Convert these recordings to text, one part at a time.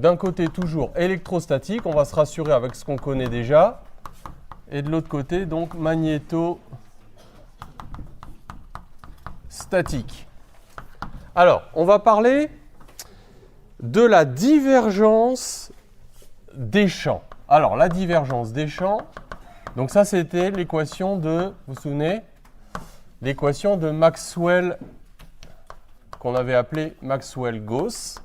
d'un côté toujours électrostatique, on va se rassurer avec ce qu'on connaît déjà, et de l'autre côté donc magnétostatique. Alors, on va parler de la divergence des champs. Alors, la divergence des champs, donc ça c'était l'équation de, vous vous souvenez, l'équation de Maxwell, qu'on avait appelée Maxwell-Gauss.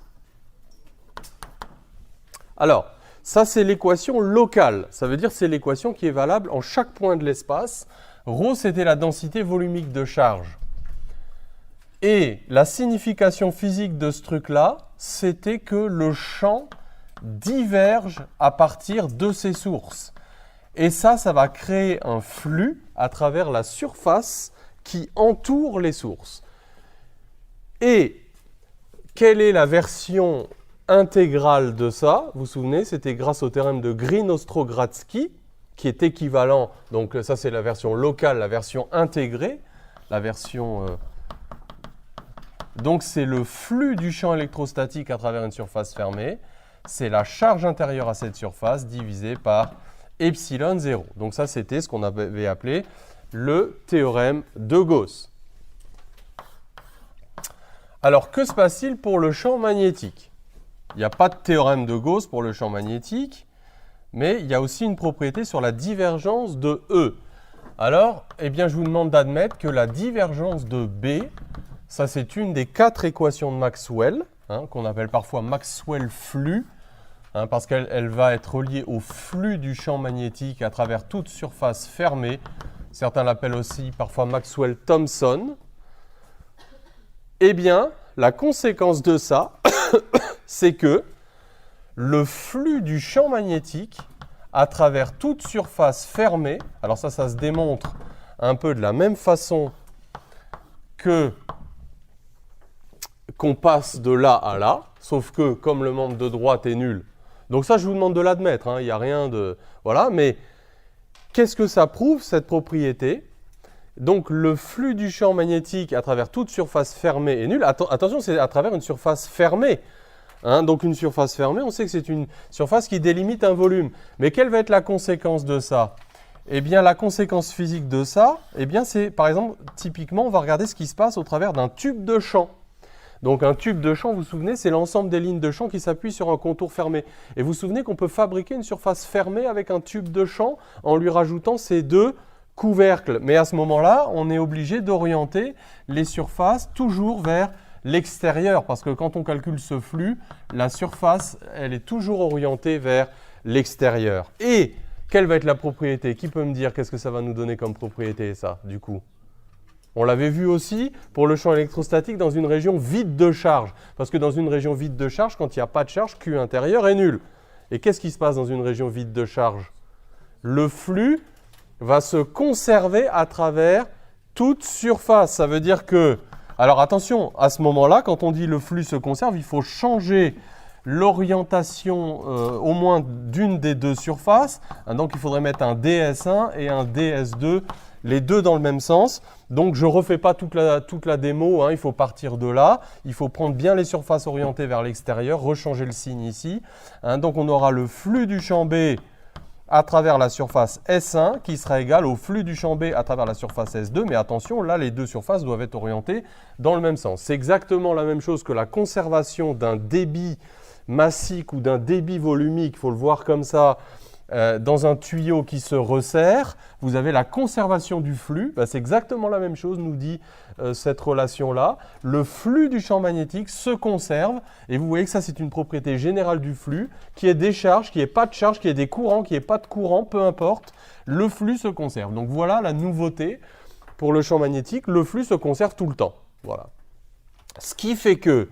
Alors, ça c'est l'équation locale, ça veut dire c'est l'équation qui est valable en chaque point de l'espace. Rho, c'était la densité volumique de charge. Et la signification physique de ce truc-là, c'était que le champ diverge à partir de ses sources. Et ça va créer un flux à travers la surface qui entoure les sources. Et quelle est la version intégrale de ça? Vous vous souvenez, c'était grâce au théorème de Green-Ostrogradsky, qui est équivalent, donc ça c'est la version locale, la version intégrée, la version... donc c'est le flux du champ électrostatique à travers une surface fermée, c'est la charge intérieure à cette surface divisée par epsilon 0. Donc ça c'était ce qu'on avait appelé le théorème de Gauss. Alors que se passe-t-il pour le champ magnétique? Il n'y a pas de théorème de Gauss pour le champ magnétique, mais il y a aussi une propriété sur la divergence de E. Alors, eh bien, je vous demande d'admettre que la divergence de B, ça c'est une des 4 équations de Maxwell, qu'on appelle parfois Maxwell-flux, parce qu'elle va être reliée au flux du champ magnétique à travers toute surface fermée. Certains l'appellent aussi parfois Maxwell-Thomson. Eh bien, la conséquence de ça, c'est que le flux du champ magnétique à travers toute surface fermée, alors ça se démontre un peu de la même façon qu'on passe de là à là, sauf que comme le membre de droite est nul, donc ça je vous demande de l'admettre, il n'y a rien de... Voilà, mais qu'est-ce que ça prouve, cette propriété? Donc le flux du champ magnétique à travers toute surface fermée est nul. Attention, c'est à travers une surface fermée. Donc une surface fermée, on sait que c'est une surface qui délimite un volume. Mais quelle va être la conséquence de ça? Eh bien, la conséquence physique de ça, eh bien, c'est, par exemple, typiquement, on va regarder ce qui se passe au travers d'un tube de champ. Donc un tube de champ, vous vous souvenez, c'est l'ensemble des lignes de champ qui s'appuient sur un contour fermé. Et vous vous souvenez qu'on peut fabriquer une surface fermée avec un tube de champ en lui rajoutant ces deux couvercles. Mais à ce moment-là, on est obligé d'orienter les surfaces toujours vers l'extérieur, parce que quand on calcule ce flux, la surface, elle est toujours orientée vers l'extérieur. Et quelle va être la propriété? Qui peut me dire qu'est-ce que ça va nous donner comme propriété, ça, du coup? On l'avait vu aussi pour le champ électrostatique dans une région vide de charge. Parce que dans une région vide de charge, quand il n'y a pas de charge, Q intérieur est nul. Et qu'est-ce qui se passe dans une région vide de charge? Le flux va se conserver à travers toute surface. Ça veut dire que... Alors attention, à ce moment-là, quand on dit le flux se conserve, il faut changer l'orientation au moins d'une des deux surfaces. Donc il faudrait mettre un DS1 et un DS2, les deux dans le même sens. Donc je ne refais pas toute la démo, il faut partir de là. Il faut prendre bien les surfaces orientées vers l'extérieur, rechanger le signe ici. Donc on aura le flux du champ B à travers la surface S1 qui sera égal au flux du champ B à travers la surface S2. Mais attention, là, les deux surfaces doivent être orientées dans le même sens. C'est exactement la même chose que la conservation d'un débit massique ou d'un débit volumique, il faut le voir comme ça, dans un tuyau qui se resserre. Vous avez la conservation du flux. C'est exactement la même chose, nous dit cette relation-là. Le flux du champ magnétique se conserve. Et vous voyez que ça, c'est une propriété générale du flux, qui est des charges, qui est pas de charge, qui est des courants, qui est pas de courant, peu importe. Le flux se conserve. Donc voilà la nouveauté pour le champ magnétique. Le flux se conserve tout le temps. Voilà. Ce qui fait que,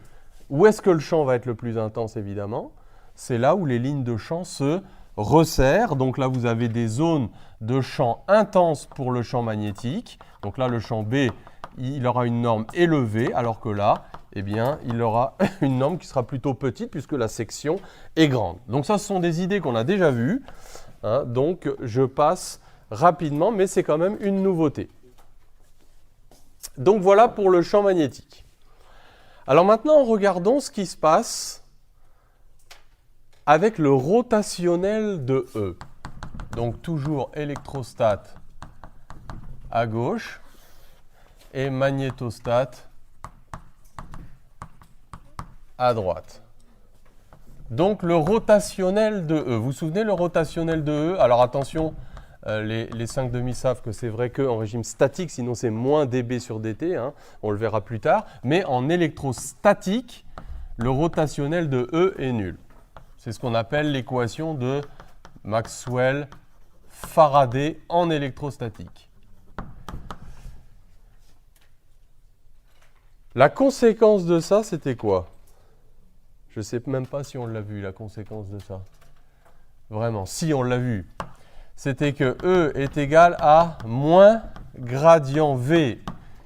où est-ce que le champ va être le plus intense, évidemment? C'est là où les lignes de champ se resserrent. Donc là, vous avez des zones de champ intenses pour le champ magnétique. Donc là, le champ B, il aura une norme élevée, alors que là, eh bien, il aura une norme qui sera plutôt petite puisque la section est grande. Donc ça, ce sont des idées qu'on a déjà vues. Donc je passe rapidement, mais c'est quand même une nouveauté. Donc voilà pour le champ magnétique. Alors maintenant, regardons ce qui se passe avec le rotationnel de E. Donc toujours électrostat à gauche et magnétostat à droite. Donc le rotationnel de E. Vous vous souvenez le rotationnel de E? Alors attention, les 5 demi savent que c'est vrai qu'en régime statique, sinon c'est moins dB sur dt, hein, on le verra plus tard. Mais en électrostatique, le rotationnel de E est nul. C'est ce qu'on appelle l'équation de Maxwell-Faraday en électrostatique. La conséquence de ça, c'était quoi? Je ne sais même pas si on l'a vu, la conséquence de ça. Vraiment, si on l'a vu. C'était que E est égal à moins gradient V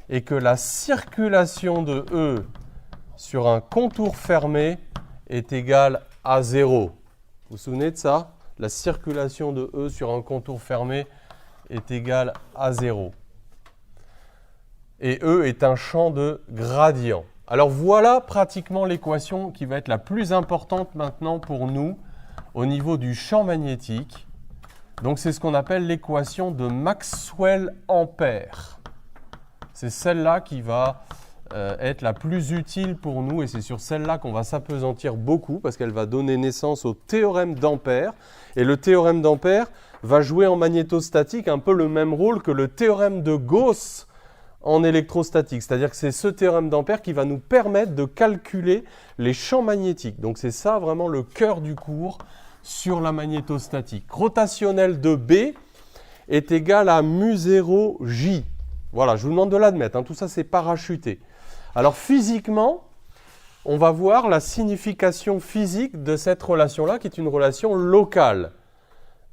et que la circulation de E sur un contour fermé est égale à 0. Vous vous souvenez de ça? La circulation de E sur un contour fermé est égale à 0. Et E est un champ de gradient. Alors voilà pratiquement l'équation qui va être la plus importante maintenant pour nous au niveau du champ magnétique. Donc c'est ce qu'on appelle l'équation de Maxwell-Ampère. C'est celle-là qui va être la plus utile pour nous et c'est sur celle-là qu'on va s'appesantir beaucoup parce qu'elle va donner naissance au théorème d'Ampère. Et le théorème d'Ampère va jouer en magnétostatique un peu le même rôle que le théorème de Gauss en électrostatique. C'est-à-dire que c'est ce théorème d'Ampère qui va nous permettre de calculer les champs magnétiques. Donc c'est ça vraiment le cœur du cours sur la magnétostatique. Rotationnel de B est égal à mu0J. Voilà, je vous demande de l'admettre, hein, tout ça c'est parachuté. Alors physiquement, on va voir la signification physique de cette relation-là qui est une relation locale.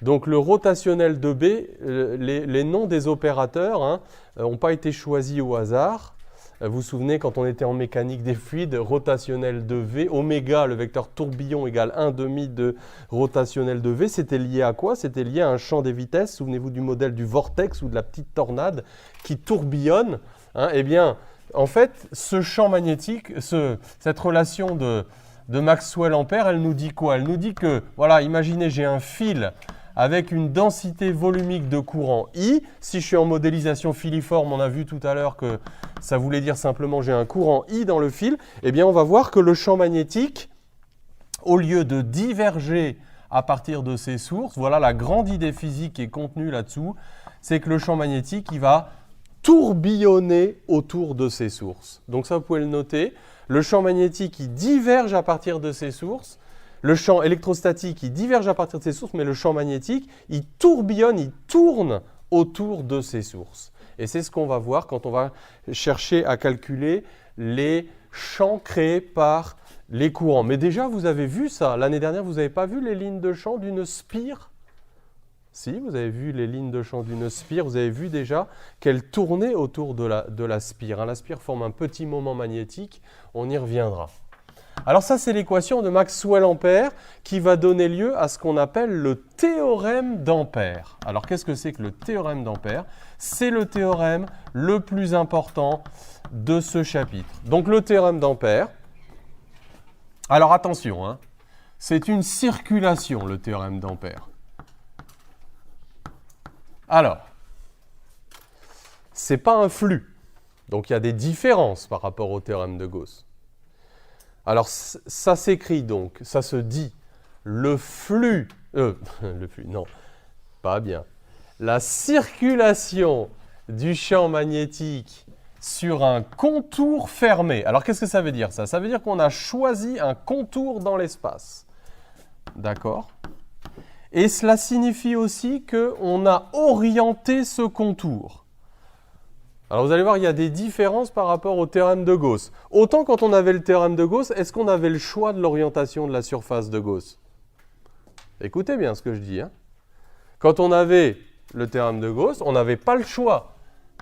Donc le rotationnel de B, les noms des opérateurs n'ont pas été choisis au hasard. Vous vous souvenez quand on était en mécanique des fluides, rotationnel de V, oméga, le vecteur tourbillon égale 1/2 de rotationnel de V, c'était lié à quoi? C'était lié à un champ des vitesses. Souvenez-vous du modèle du vortex ou de la petite tornade qui tourbillonne. Eh bien, en fait, ce champ magnétique, cette relation de Maxwell-Ampère, elle nous dit quoi? Elle nous dit que, voilà, imaginez, j'ai un fil avec une densité volumique de courant I. Si je suis en modélisation filiforme, on a vu tout à l'heure que ça voulait dire simplement j'ai un courant I dans le fil. Eh bien, on va voir que le champ magnétique, au lieu de diverger à partir de ses sources, voilà la grande idée physique qui est contenue là-dessous, c'est que le champ magnétique, il va tourbillonner autour de ses sources. Donc ça, vous pouvez le noter. Le champ magnétique, il diverge à partir de ses sources. Le champ électrostatique, il diverge à partir de ses sources, mais le champ magnétique, il tourbillonne, il tourne autour de ses sources. Et c'est ce qu'on va voir quand on va chercher à calculer les champs créés par les courants. Mais déjà, vous avez vu ça. L'année dernière, vous n'avez pas vu les lignes de champ d'une spire? Si, vous avez vu les lignes de champ d'une spire. Vous avez vu déjà qu'elles tournaient autour de la spire. La spire forme un petit moment magnétique. On y reviendra. Alors ça, c'est l'équation de Maxwell-Ampère qui va donner lieu à ce qu'on appelle le théorème d'Ampère. Alors qu'est-ce que c'est que le théorème d'Ampère? C'est le théorème le plus important de ce chapitre. Donc le théorème d'Ampère, alors attention, c'est une circulation, le théorème d'Ampère. Alors, ce n'est pas un flux, donc il y a des différences par rapport au théorème de Gauss. Alors, ça s'écrit donc, ça se dit, le flux, non, pas bien. La circulation du champ magnétique sur un contour fermé. Alors, qu'est-ce que ça veut dire ça? Ça veut dire qu'on a choisi un contour dans l'espace. D'accord? Et cela signifie aussi qu'on a orienté ce contour. Alors vous allez voir, il y a des différences par rapport au théorème de Gauss. Autant quand on avait le théorème de Gauss, est-ce qu'on avait le choix de l'orientation de la surface de Gauss? Écoutez bien ce que je dis. Quand on avait le théorème de Gauss, on n'avait pas le choix.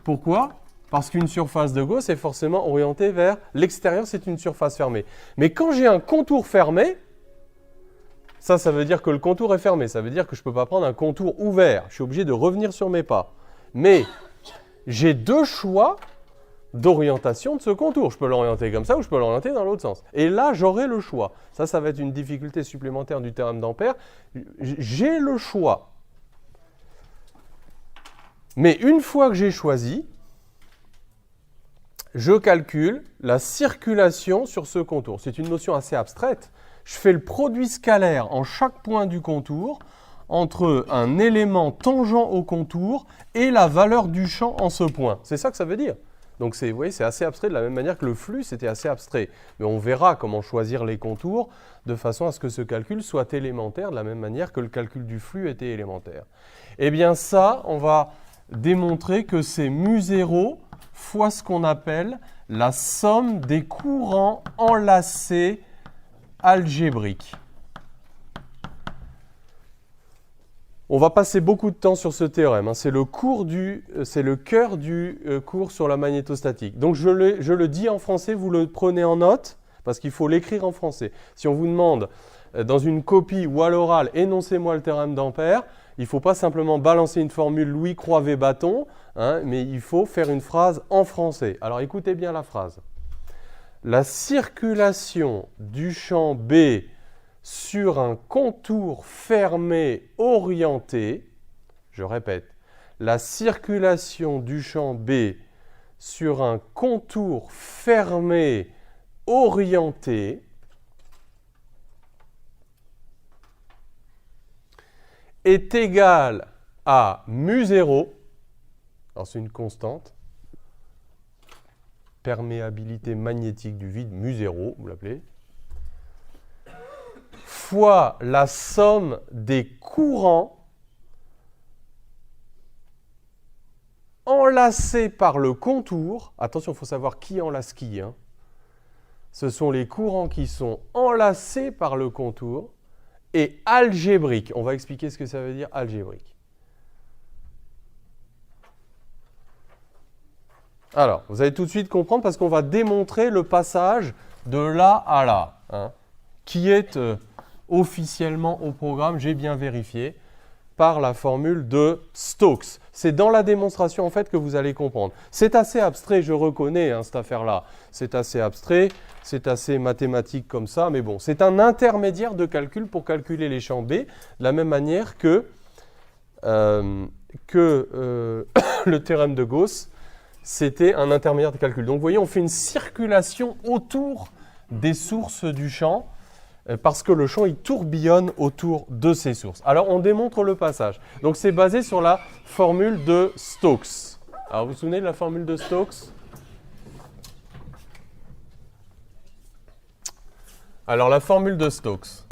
Pourquoi? Parce qu'une surface de Gauss est forcément orientée vers l'extérieur, c'est une surface fermée. Mais quand j'ai un contour fermé, ça veut dire que le contour est fermé. Ça veut dire que je ne peux pas prendre un contour ouvert. Je suis obligé de revenir sur mes pas. Mais j'ai deux choix d'orientation de ce contour. Je peux l'orienter comme ça ou je peux l'orienter dans l'autre sens. Et là, j'aurai le choix. Ça va être une difficulté supplémentaire du théorème d'Ampère. J'ai le choix. Mais une fois que j'ai choisi, je calcule la circulation sur ce contour. C'est une notion assez abstraite. Je fais le produit scalaire en chaque point du contour entre un élément tangent au contour et la valeur du champ en ce point. C'est ça que ça veut dire. Donc vous voyez, c'est assez abstrait de la même manière que le flux, c'était assez abstrait. Mais on verra comment choisir les contours de façon à ce que ce calcul soit élémentaire de la même manière que le calcul du flux était élémentaire. Eh bien ça, on va démontrer que c'est μ0 fois ce qu'on appelle la somme des courants enlacés algébriques. On va passer beaucoup de temps sur ce théorème. C'est le cœur du cours sur la magnétostatique. Donc je le dis en français, vous le prenez en note, parce qu'il faut l'écrire en français. Si on vous demande dans une copie ou à l'oral, énoncez-moi le théorème d'Ampère, il ne faut pas simplement balancer une formule Louis Croivet-Bâton, mais il faut faire une phrase en français. Alors écoutez bien la phrase. La circulation du champ B sur un contour fermé orienté, je répète, la circulation du champ B sur un contour fermé orienté est égale à μ0, alors c'est une constante, perméabilité magnétique du vide, μ0, vous l'appelez, fois la somme des courants enlacés par le contour. Attention, il faut savoir qui enlace qui. Ce sont les courants qui sont enlacés par le contour et algébriques. On va expliquer ce que ça veut dire algébrique. Alors, vous allez tout de suite comprendre parce qu'on va démontrer le passage de là à là, qui est officiellement au programme, j'ai bien vérifié, par la formule de Stokes. C'est dans la démonstration en fait que vous allez comprendre. C'est assez abstrait, je reconnais cette affaire-là. C'est assez abstrait, c'est assez mathématique comme ça, mais bon, c'est un intermédiaire de calcul pour calculer les champs B, de la même manière que le théorème de Gauss, c'était un intermédiaire de calcul. Donc vous voyez, on fait une circulation autour des sources du champ, parce que le champ il tourbillonne autour de ses sources. Alors on démontre le passage. Donc c'est basé sur la formule de Stokes. Alors vous vous souvenez de la formule de Stokes? Alors la formule de Stokes.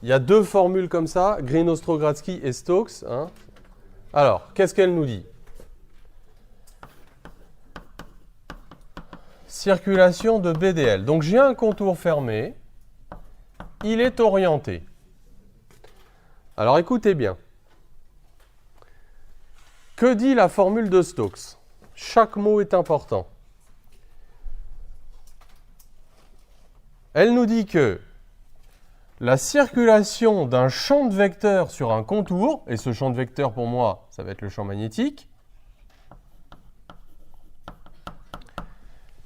Il y a deux formules comme ça, Green-Ostrogradsky et Stokes. Alors, qu'est-ce qu'elle nous dit? Circulation de BDL. Donc j'ai un contour fermé, il est orienté. Alors écoutez bien. Que dit la formule de Stokes? Chaque mot est important. Elle nous dit que la circulation d'un champ de vecteurs sur un contour, et ce champ de vecteurs pour moi, ça va être le champ magnétique,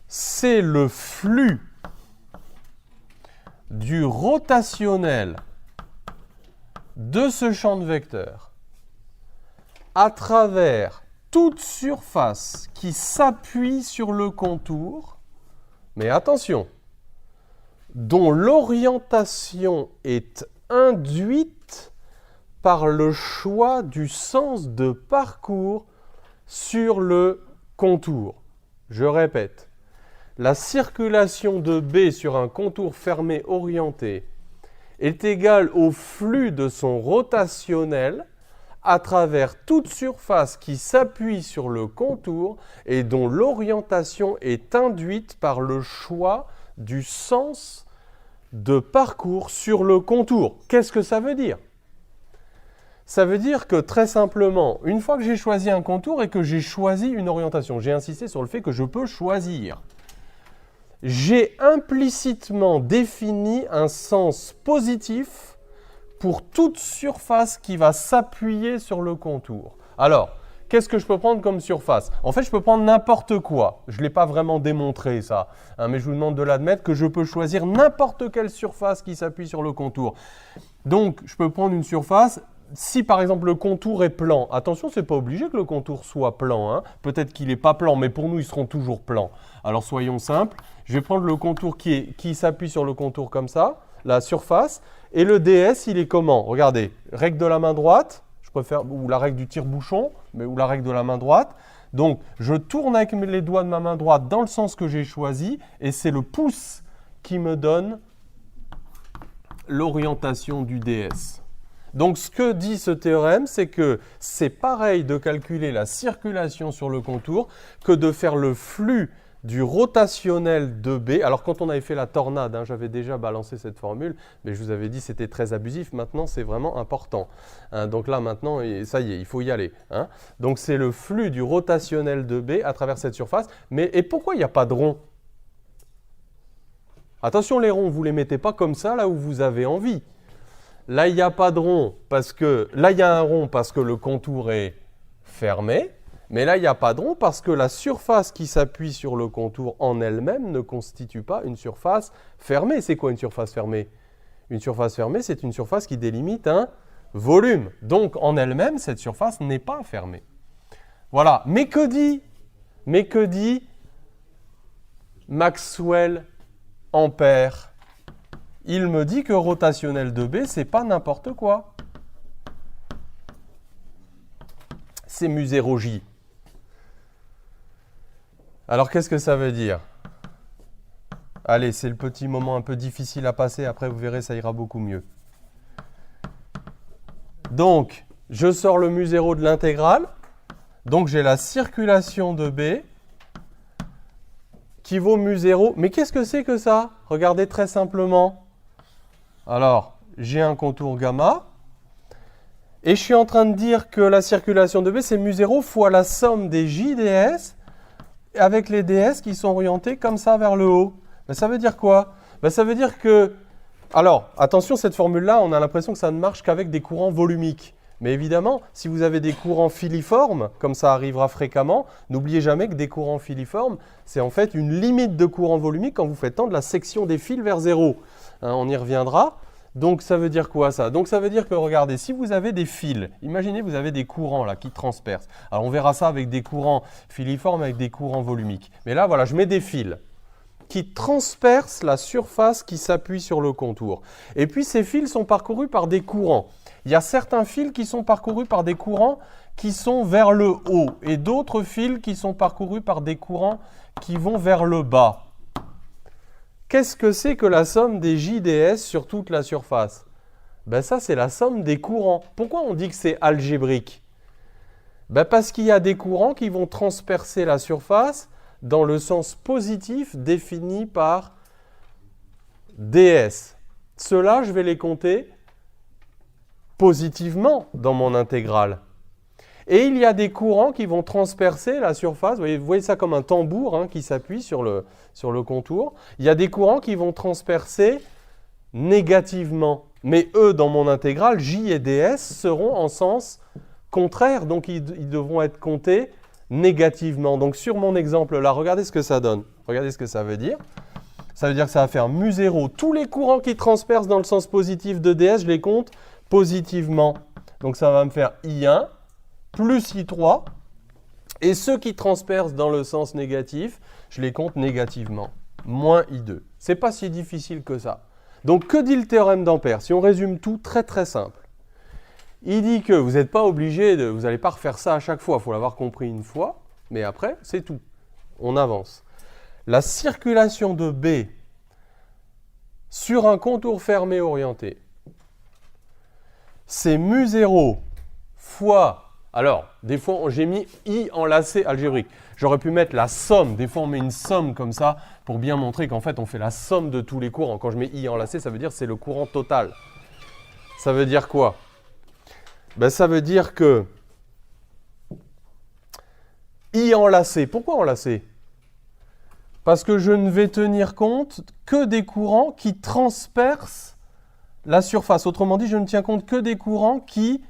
c'est le flux du rotationnel de ce champ de vecteurs à travers toute surface qui s'appuie sur le contour, mais attention, dont l'orientation est induite par le choix du sens de parcours sur le contour. Je répète. La circulation de B sur un contour fermé orienté est égale au flux de son rotationnel à travers toute surface qui s'appuie sur le contour et dont l'orientation est induite par le choix du sens de parcours sur le contour. Qu'est-ce que ça veut dire? Ça veut dire que très simplement, une fois que j'ai choisi un contour et que j'ai choisi une orientation, j'ai insisté sur le fait que je peux choisir. J'ai implicitement défini un sens positif pour toute surface qui va s'appuyer sur le contour. Alors, qu'est-ce que je peux prendre comme surface? En fait, je peux prendre n'importe quoi. Je ne l'ai pas vraiment démontré, ça, hein, mais je vous demande de l'admettre que je peux choisir n'importe quelle surface qui s'appuie sur le contour. Donc, je peux prendre une surface. Si, par exemple, le contour est plan, attention, ce n'est pas obligé que le contour soit plan, hein. Peut-être qu'il n'est pas plan, mais pour nous, ils seront toujours plans. Alors, soyons simples. Je vais prendre le contour qui s'appuie sur le contour comme ça, la surface. Et le DS, il est comment? Regardez, règle de la main droite. Ou la règle du tire-bouchon, ou la règle de la main droite. Donc, je tourne avec les doigts de ma main droite dans le sens que j'ai choisi, et c'est le pouce qui me donne l'orientation du DS. Donc, ce que dit ce théorème, c'est que c'est pareil de calculer la circulation sur le contour que de faire le flux du rotationnel de B. Alors, quand on avait fait la tornade, hein, j'avais déjà balancé cette formule, mais je vous avais dit que c'était très abusif. Maintenant, c'est vraiment important. Hein, donc là, maintenant, ça y est, il faut y aller. Hein. Donc, c'est le flux du rotationnel de B à travers cette surface. Et pourquoi il n'y a pas de rond? Attention, les ronds, vous ne les mettez pas comme ça, là où vous avez envie. Là, il n'y a pas de rond, parce que... Là, il y a un rond parce que le contour est fermé. Mais là, il n'y a pas de rond parce que la surface qui s'appuie sur le contour en elle-même ne constitue pas une surface fermée. C'est quoi une surface fermée? Une surface fermée, c'est une surface qui délimite un volume. Donc, en elle-même, cette surface n'est pas fermée. Voilà. Mais que dit Maxwell Ampère? Il me dit que rotationnel de B, c'est pas n'importe quoi. C'est mu0j. Alors, qu'est-ce que ça veut dire? Allez, c'est le petit moment un peu difficile à passer. Après, vous verrez, ça ira beaucoup mieux. Donc, je sors le mu0 de l'intégrale. Donc, j'ai la circulation de B qui vaut mu0. Mais qu'est-ce que c'est que ça? Regardez très simplement. Alors, j'ai un contour gamma. Et je suis en train de dire que la circulation de B, c'est mu0 fois la somme des JDS avec les DS qui sont orientés comme ça vers le haut. Ben, ça veut dire quoi? Ben, ça veut dire que... Alors, attention, cette formule-là, on a l'impression que ça ne marche qu'avec des courants volumiques. Mais évidemment, si vous avez des courants filiformes, comme ça arrivera fréquemment, n'oubliez jamais que des courants filiformes, c'est en fait une limite de courant volumique quand vous faites tendre la section des fils vers 0. Hein, on y reviendra. Donc, ça veut dire quoi ça? Donc, ça veut dire que, regardez, si vous avez des fils, imaginez vous avez des courants là qui transpercent. Alors, on verra ça avec des courants filiformes, avec des courants volumiques. Mais là, voilà, je mets des fils qui transpercent la surface qui s'appuie sur le contour. Et puis, ces fils sont parcourus par des courants. Il y a certains fils qui sont parcourus par des courants qui sont vers le haut et d'autres fils qui sont parcourus par des courants qui vont vers le bas. Qu'est-ce que c'est que la somme des JDS sur toute la surface? Ben ça, c'est la somme des courants. Pourquoi on dit que c'est algébrique? Ben parce qu'il y a des courants qui vont transpercer la surface dans le sens positif défini par DS. Ceux-là, je vais les compter positivement dans mon intégrale. Et il y a des courants qui vont transpercer la surface. Vous voyez ça comme un tambour hein, qui s'appuie sur le contour. Il y a des courants qui vont transpercer négativement. Mais eux, dans mon intégrale, J et DS seront en sens contraire. Donc, ils devront être comptés négativement. Donc, sur mon exemple là, regardez ce que ça donne. Regardez ce que ça veut dire. Ça veut dire que ça va faire mu0. Tous les courants qui transpercent dans le sens positif de DS, je les compte positivement. Donc, ça va me faire I1 plus I3, et ceux qui transpercent dans le sens négatif, je les compte négativement, moins I2. Ce n'est pas si difficile que ça. Donc, que dit le théorème d'Ampère? Si on résume tout, très très simple. Il dit que vous n'êtes pas obligé, vous n'allez pas refaire ça à chaque fois, il faut l'avoir compris une fois, mais après, c'est tout. On avance. La circulation de B sur un contour fermé orienté, c'est mu0 fois... Alors, des fois, j'ai mis I enlacé algébrique. J'aurais pu mettre la somme. Des fois, on met une somme comme ça pour bien montrer qu'en fait, on fait la somme de tous les courants. Quand je mets I enlacé, ça veut dire que c'est le courant total. Ça veut dire quoi? Ben, ça veut dire que I enlacé. Pourquoi enlacé? Parce que je ne vais tenir compte que des courants qui transpercent la surface. Autrement dit, je ne tiens compte que des courants qui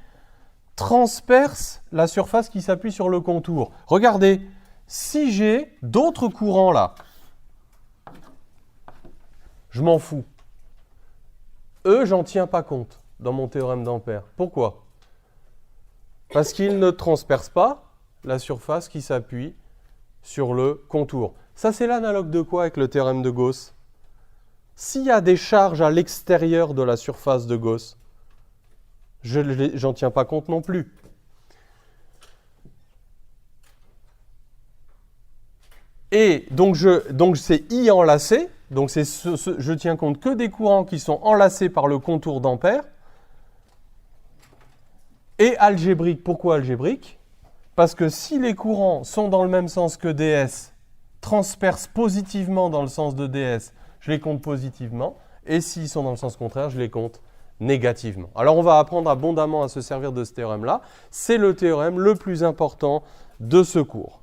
transperce la surface qui s'appuie sur le contour. Regardez, si j'ai d'autres courants là, je m'en fous. Eux, j'en tiens pas compte dans mon théorème d'Ampère. Pourquoi? Parce qu'ils ne transpercent pas la surface qui s'appuie sur le contour. Ça, c'est l'analogue de quoi avec le théorème de Gauss? S'il y a des charges à l'extérieur de la surface de Gauss, j'en tiens pas compte non plus. Et donc c'est I enlacé, donc je tiens compte que des courants qui sont enlacés par le contour d'Ampère. Et algébrique, pourquoi algébrique? Parce que si les courants sont dans le même sens que ds, transpercent positivement dans le sens de ds, je les compte positivement, et s'ils sont dans le sens contraire, je les compte négativement. Alors on va apprendre abondamment à se servir de ce théorème-là. C'est le théorème le plus important de ce cours.